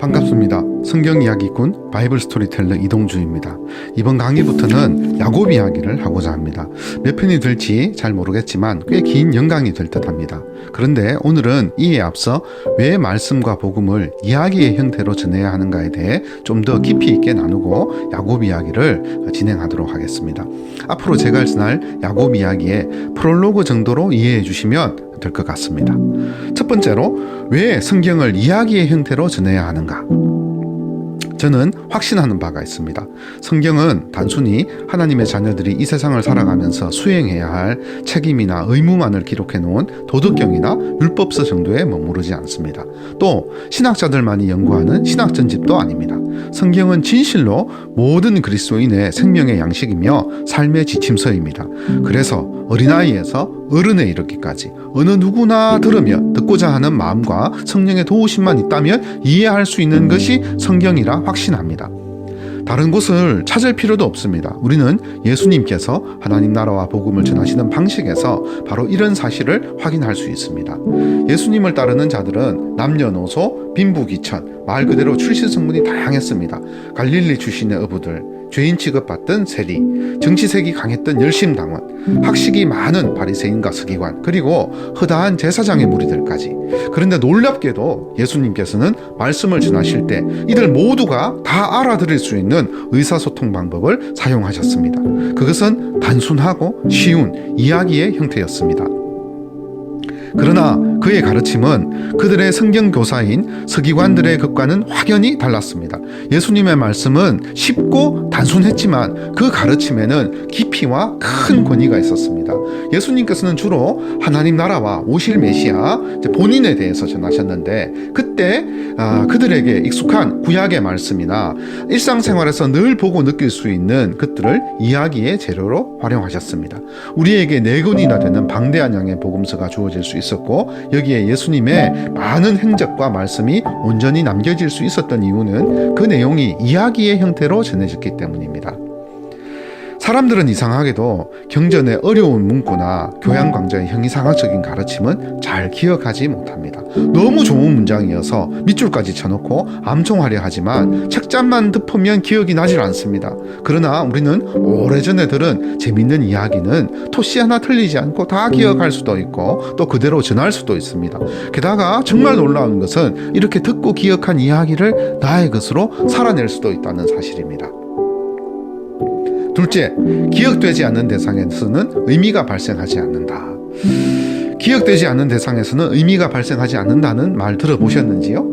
반갑습니다. 성경 이야기꾼 바이블 스토리텔러 이동주입니다. 이번 강의부터는 야곱 이야기를 하고자 합니다. 몇 편이 될지 잘 모르겠지만 꽤 긴 영강이 될 듯합니다. 그런데 오늘은 이에 앞서 왜 말씀과 복음을 이야기의 형태로 전해야 하는가에 대해 좀 더 깊이 있게 나누고 야곱 이야기를 진행하도록 하겠습니다. 앞으로 제가 전할 야곱 이야기의 프롤로그 정도로 이해해 주시면 될 것 같습니다. 첫 번째로 왜 성경을 이야기의 형태로 전해야 하는가? 저는 확신하는 바가 있습니다. 성경은 단순히 하나님의 자녀들이 이 세상을 살아가면서 수행해야 할 책임이나 의무만을 기록해 놓은 도덕경이나 율법서 정도에 머무르지 않습니다. 또 신학자들만이 연구하는 신학전집도 아닙니다. 성경은 진실로 모든 그리스도인의 생명의 양식이며 삶의 지침서입니다. 그래서 어린아이에서 어른에 이르기까지 어느 누구나 들으며 듣고자 하는 마음과 성령의 도우심만 있다면 이해할 수 있는 것이 성경이라 확신합니다. 다른 곳을 찾을 필요도 없습니다. 우리는 예수님께서 하나님 나라와 복음을 전하시는 방식에서 바로 이런 사실을 확인할 수 있습니다. 예수님을 따르는 자들은 남녀노소, 빈부귀천, 말 그대로 출신 성분이 다양했습니다. 갈릴리 출신의 어부들, 죄인 취급받던 세리, 정치색이 강했던 열심당원, 학식이 많은 바리새인과 서기관, 그리고 허다한 제사장의 무리들까지. 그런데 놀랍게도 예수님께서는 말씀을 전하실 때 이들 모두가 다 알아들을 수 있는 의사소통 방법을 사용하셨습니다. 그것은 단순하고 쉬운 이야기의 형태였습니다. 그러나 그의 가르침은 그들의 성경 교사인 서기관들의 것과는 확연히 달랐습니다. 예수님의 말씀은 쉽고 단순했지만 그 가르침에는 깊이와 큰 권위가 있었습니다. 예수님께서는 주로 하나님 나라와 오실 메시아 본인에 대해서 전하셨는데 그때 그들에게 익숙한 구약의 말씀이나 일상생활에서 늘 보고 느낄 수 있는 것들을 이야기의 재료로 활용하셨습니다. 우리에게 4권이나 되는 방대한 양의 복음서가 주어질 수 있었고 여기에 예수님의 많은 행적과 말씀이 온전히 남겨질 수 있었던 이유는 그 내용이 이야기의 형태로 전해졌기 때문입니다. 사람들은 이상하게도 경전의 어려운 문구나 교양 강좌의 형이상학적인 가르침은 잘 기억하지 못합니다. 너무 좋은 문장이어서 밑줄까지 쳐놓고 암송하려 하지만 책장만 덮으면 기억이 나질 않습니다. 그러나 우리는 오래전에 들은 재밌는 이야기는 토시 하나 틀리지 않고 다 기억할 수도 있고 또 그대로 전할 수도 있습니다. 게다가 정말 놀라운 것은 이렇게 듣고 기억한 이야기를 나의 것으로 살아낼 수도 있다는 사실입니다. 둘째, 기억되지 않는 대상에서는 의미가 발생하지 않는다. 기억되지 않는 대상에서는 의미가 발생하지 않는다는 말 들어보셨는지요?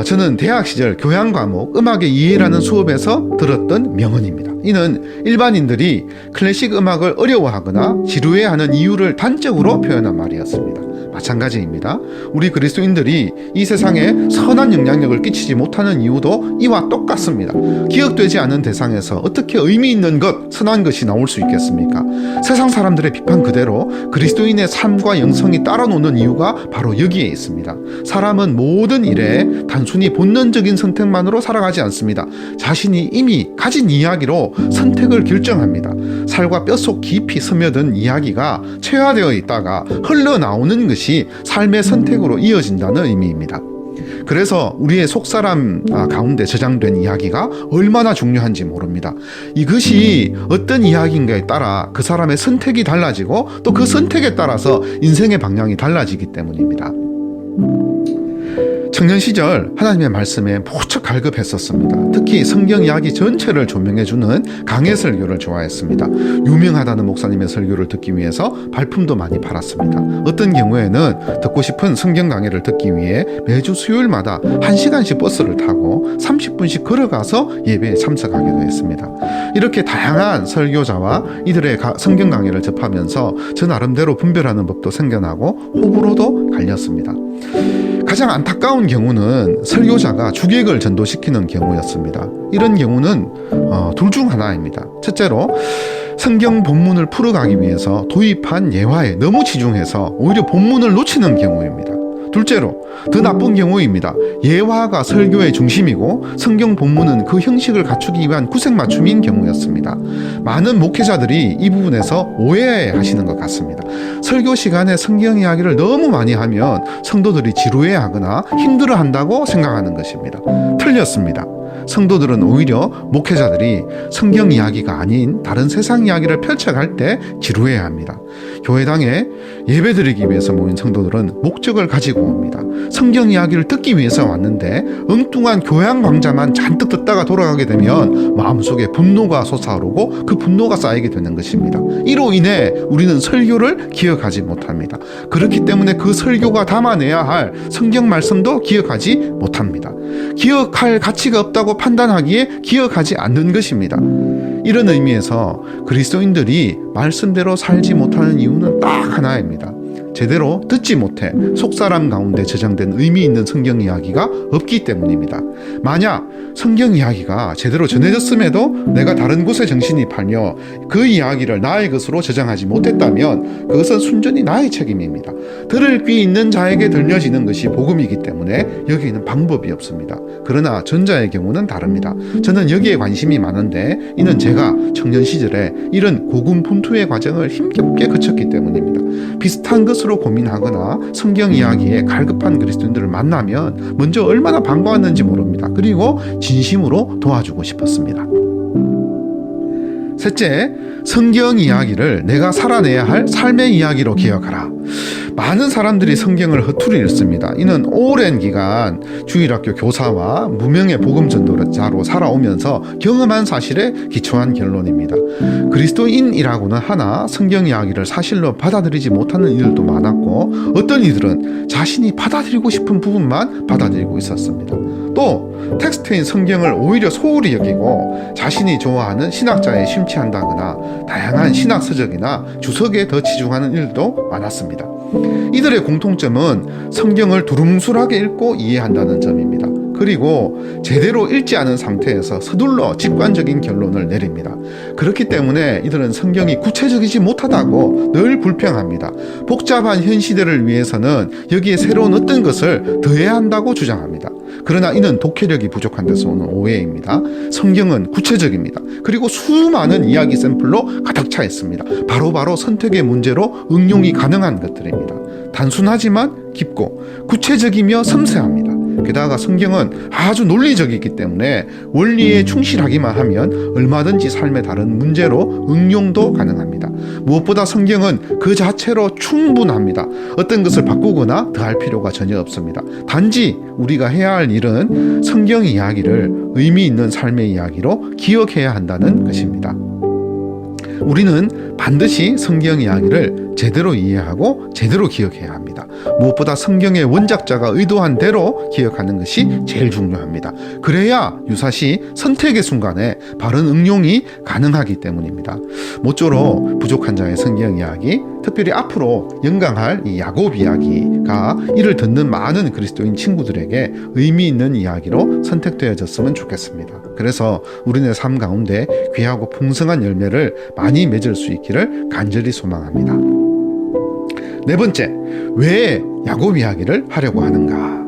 저는 대학 시절 교양 과목 음악의 이해라는 수업에서 들었던 명언입니다. 이는 일반인들이 클래식 음악을 어려워하거나 지루해하는 이유를 단적으로 표현한 말이었습니다. 마찬가지입니다. 우리 그리스도인들이 이 세상에 선한 영향력을 끼치지 못하는 이유도 이와 똑같습니다. 기억되지 않은 대상에서 어떻게 의미 있는 것, 선한 것이 나올 수 있겠습니까? 세상 사람들의 비판 그대로 그리스도인의 삶과 영성이 따라노는 이유가 바로 여기에 있습니다. 사람은 모든 일에 단순히 본능적인 선택만으로 살아가지 않습니다. 자신이 이미 가진 이야기로 선택을 결정합니다. 살과 뼛속 깊이 스며든 이야기가 체화되어 있다가 흘러나오는 것이 삶의 선택으로 이어진다는 의미입니다. 그래서 우리의 속사람 가운데 저장된 이야기가 얼마나 중요한지 모릅니다. 이것이 어떤 이야기인가에 따라 그 사람의 선택이 달라지고 또 그 선택에 따라서 인생의 방향이 달라지기 때문입니다. 청년 시절 하나님의 말씀에 무척 갈급했었습니다. 특히 성경 이야기 전체를 조명해주는 강해 설교를 좋아했습니다. 유명하다는 목사님의 설교를 듣기 위해서 발품도 많이 팔았습니다. 어떤 경우에는 듣고 싶은 성경 강해를 듣기 위해 매주 수요일마다 1시간씩 버스를 타고 30분씩 걸어가서 예배에 참석하기도 했습니다. 이렇게 다양한 설교자와 이들의 성경 강해를 접하면서 저 나름대로 분별하는 법도 생겨나고 호불호도 갈렸습니다. 가장 안타까운 경우는 설교자가 주객을 전도시키는 경우였습니다. 이런 경우는 둘 중 하나입니다. 첫째로 성경 본문을 풀어가기 위해서 도입한 예화에 너무 치중해서 오히려 본문을 놓치는 경우입니다. 둘째로, 더 나쁜 경우입니다. 예화가 설교의 중심이고 성경 본문은 그 형식을 갖추기 위한 구색맞춤인 경우였습니다. 많은 목회자들이 이 부분에서 오해하시는 것 같습니다. 설교 시간에 성경 이야기를 너무 많이 하면 성도들이 지루해하거나 힘들어한다고 생각하는 것입니다. 틀렸습니다. 성도들은 오히려 목회자들이 성경 이야기가 아닌 다른 세상 이야기를 펼쳐갈 때 지루해합니다. 교회당에 예배드리기 위해서 모인 성도들은 목적을 가지고 옵니다. 성경 이야기를 듣기 위해서 왔는데 엉뚱한 교양 강좌만 잔뜩 듣다가 돌아가게 되면 마음속에 분노가 솟아오르고 그 분노가 쌓이게 되는 것입니다. 이로 인해 우리는 설교를 기억하지 못합니다. 그렇기 때문에 그 설교가 담아내야 할 성경 말씀도 기억하지 못합니다. 기억할 가치가 없다고 판단하기에 기억하지 않는 것입니다. 이런 의미에서 그리스도인들이 말씀대로 살지 못하는 이유는 딱 하나입니다. 제대로 듣지 못해 속사람 가운데 저장된 의미 있는 성경 이야기가 없기 때문입니다. 만약 성경 이야기가 제대로 전해졌음에도 내가 다른 곳에 정신이 팔며 그 이야기를 나의 것으로 저장하지 못했다면 그것은 순전히 나의 책임입니다. 들을 귀 있는 자에게 들려지는 것이 복음이기 때문에 여기에는 방법이 없습니다. 그러나 전자의 경우는 다릅니다. 저는 여기에 관심이 많은데 이는 제가 청년 시절에 이런 고군분투의 과정을 힘겹게 거쳤기 때문입니다. 비슷한 것으로 고민하거나 성경 이야기에 갈급한 그리스도인들을 만나면 먼저 얼마나 반가웠는지 모릅니다. 그리고 진심으로 도와주고 싶었습니다. 셋째, 성경 이야기를 내가 살아내야 할 삶의 이야기로 기억하라. 많은 사람들이 성경을 허투루 읽습니다. 이는 오랜 기간 주일학교 교사와 무명의 복음 전도자로 살아오면서 경험한 사실에 기초한 결론입니다. 그리스도인이라고는 하나 성경 이야기를 사실로 받아들이지 못하는 이들도 많았고 어떤 이들은 자신이 받아들이고 싶은 부분만 받아들이고 있었습니다. 또 텍스트인 성경을 오히려 소홀히 여기고 자신이 좋아하는 신학자에 심취한다거나 다양한 신학 서적이나 주석에 더 치중하는 일도 많았습니다. 이들의 공통점은 성경을 두루뭉술하게 읽고 이해한다는 점입니다. 그리고 제대로 읽지 않은 상태에서 서둘러 직관적인 결론을 내립니다. 그렇기 때문에 이들은 성경이 구체적이지 못하다고 늘 불평합니다. 복잡한 현 시대를 위해서는 여기에 새로운 어떤 것을 더해야 한다고 주장합니다. 그러나 이는 독해력이 부족한 데서 오는 오해입니다. 성경은 구체적입니다. 그리고 수많은 이야기 샘플로 가득 차 있습니다. 바로바로 선택의 문제로 응용이 가능한 것들입니다. 단순하지만 깊고 구체적이며 섬세합니다. 게다가 성경은 아주 논리적이기 때문에 원리에 충실하기만 하면 얼마든지 삶의 다른 문제로 응용도 가능합니다. 무엇보다 성경은 그 자체로 충분합니다. 어떤 것을 바꾸거나 더할 필요가 전혀 없습니다. 단지 우리가 해야 할 일은 성경 이야기를 의미 있는 삶의 이야기로 기억해야 한다는 것입니다. 우리는 반드시 성경 이야기를 제대로 이해하고 제대로 기억해야 합니다. 무엇보다 성경의 원작자가 의도한 대로 기억하는 것이 제일 중요합니다. 그래야 유사시 선택의 순간에 바른 응용이 가능하기 때문입니다. 모쪼록 부족한 자의 성경 이야기, 특별히 앞으로 연강할 이 야곱 이야기가 이를 듣는 많은 그리스도인 친구들에게 의미 있는 이야기로 선택되어졌으면 좋겠습니다. 그래서 우리네 삶 가운데 귀하고 풍성한 열매를 많이 맺을 수 있기를 간절히 소망합니다. 네 번째, 왜 야곱 이야기를 하려고 하는가?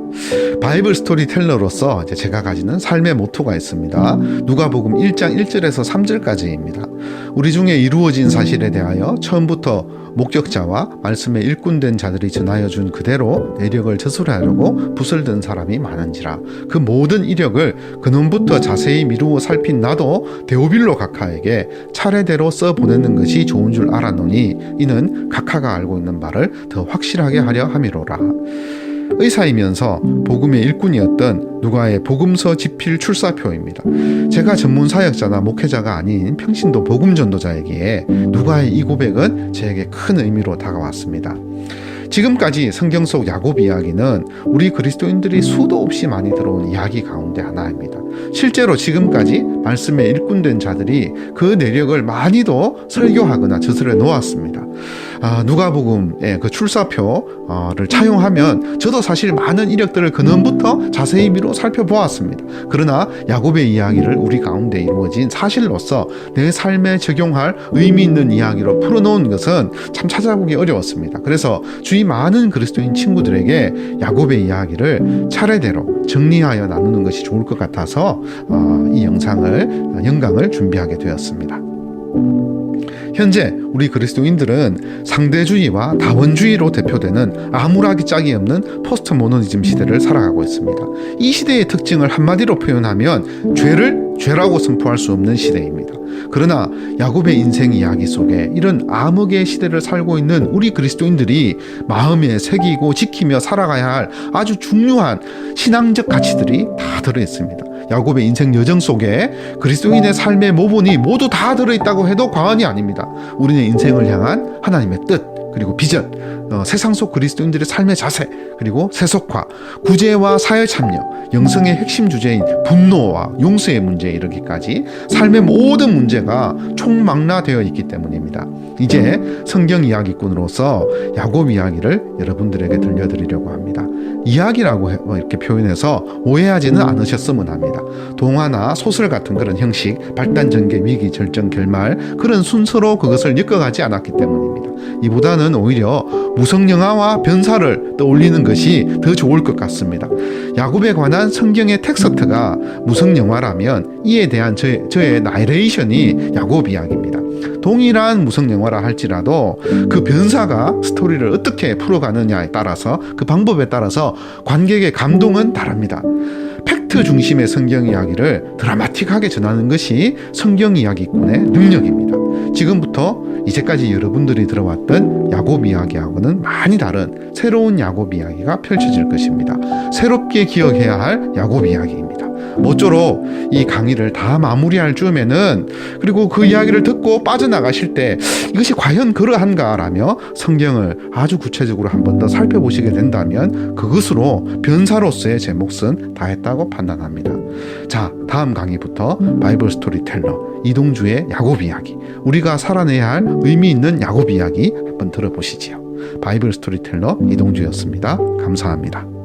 바이블 스토리텔러로서 제가 가지는 삶의 모토가 있습니다. 누가복음 1장 1절에서 3절까지입니다. 우리 중에 이루어진 사실에 대하여 처음부터 목격자와 말씀에 일꾼된 자들이 전하여 준 그대로 내력을 저술하려고 붓을 든 사람이 많은지라. 그 모든 이력을 근원부터 자세히 미루어 살핀 나도 데오빌로 각하에게 차례대로 써보내는 것이 좋은 줄 알았노니 이는 각하가 알고 있는 바를 더 확실하게 하려 함이로라. 의사이면서 복음의 일꾼이었던 누가의 복음서 집필 출사표입니다. 제가 전문 사역자나 목회자가 아닌 평신도 복음 전도자이기에 누가의 이 고백은 저에게 큰 의미로 다가왔습니다. 지금까지 성경 속 야곱 이야기는 우리 그리스도인들이 수도 없이 많이 들어온 이야기 가운데 하나입니다. 실제로 지금까지 말씀에 일꾼된 자들이 그 내력을 많이도 설교하거나 저술해 놓았습니다. 누가복음의 그 출사표를 차용하면 저도 사실 많은 이력들을 근원부터 자세히 미루어 살펴보았습니다. 그러나 야곱의 이야기를 우리 가운데 이루어진 사실로서 내 삶에 적용할 의미 있는 이야기로 풀어놓은 것은 참 찾아보기 어려웠습니다. 그래서 주위 많은 그리스도인 친구들에게 야곱의 이야기를 차례대로 정리하여 나누는 것이 좋을 것 같아서 이 영상을 준비하게 되었습니다. 현재 우리 그리스도인들은 상대주의와 다원주의로 대표되는 아무락이 짝이 없는 포스트 모노니즘 시대를 살아가고 있습니다. 이 시대의 특징을 한마디로 표현하면 죄를 죄라고 선포할 수 없는 시대입니다. 그러나 야곱의 인생 이야기 속에 이런 암흑의 시대를 살고 있는 우리 그리스도인들이 마음에 새기고 지키며 살아가야 할 아주 중요한 신앙적 가치들이 다 들어있습니다. 야곱의 인생 여정 속에 그리스도인의 삶의 모본이 모두 다 들어있다고 해도 과언이 아닙니다. 우리는 인생을 향한 하나님의 뜻, 그리고 비전, 세상 속 그리스도인들의 삶의 자세, 그리고 세속화, 구제와 사회 참여, 영성의 핵심 주제인 분노와 용서의 문제에 이르기까지 삶의 모든 문제가 총망라되어 있기 때문입니다. 이제 성경 이야기꾼으로서 야곱 이야기를 여러분들에게 들려드리려고 합니다. 이야기라고 이렇게 표현해서 오해하지는 않으셨으면 합니다. 동화나 소설 같은 그런 형식, 발단, 전개, 위기, 절정, 결말, 그런 순서로 그것을 엮어가지 않았기 때문입니다. 이보다는 오히려 무성영화와 변사를 떠올리는 것이 더 좋을 것 같습니다. 야곱에 관한 성경의 텍스트가 무성영화라면 이에 대한 저의 나레이션이 야곱 이야기입니다. 동일한 무성영화라 할지라도 그 변사가 스토리를 어떻게 풀어가느냐에 따라서, 그 방법에 따라서 관객의 감동은 다릅니다. 팩트 중심의 성경 이야기를 드라마틱하게 전하는 것이 성경 이야기꾼의 능력입니다. 지금부터 이제까지 여러분들이 들어왔던 야곱 이야기하고는 많이 다른 새로운 야곱 이야기가 펼쳐질 것입니다. 새롭게 기억해야 할 야곱 이야기입니다. 모쪼록 이 강의를 다 마무리할 즈음에는, 그리고 그 이야기를 듣고 빠져나가실 때 이것이 과연 그러한가 라며 성경을 아주 구체적으로 한 번 더 살펴보시게 된다면 그것으로 변사로서의 제 몫은 다했다고 판단합니다. 자, 다음 강의부터 바이블 스토리텔러 이동주의 야곱 이야기, 우리가 살아내야 할 의미 있는 야곱 이야기 한번 들어보시지요. 바이블 스토리텔러 이동주였습니다. 감사합니다.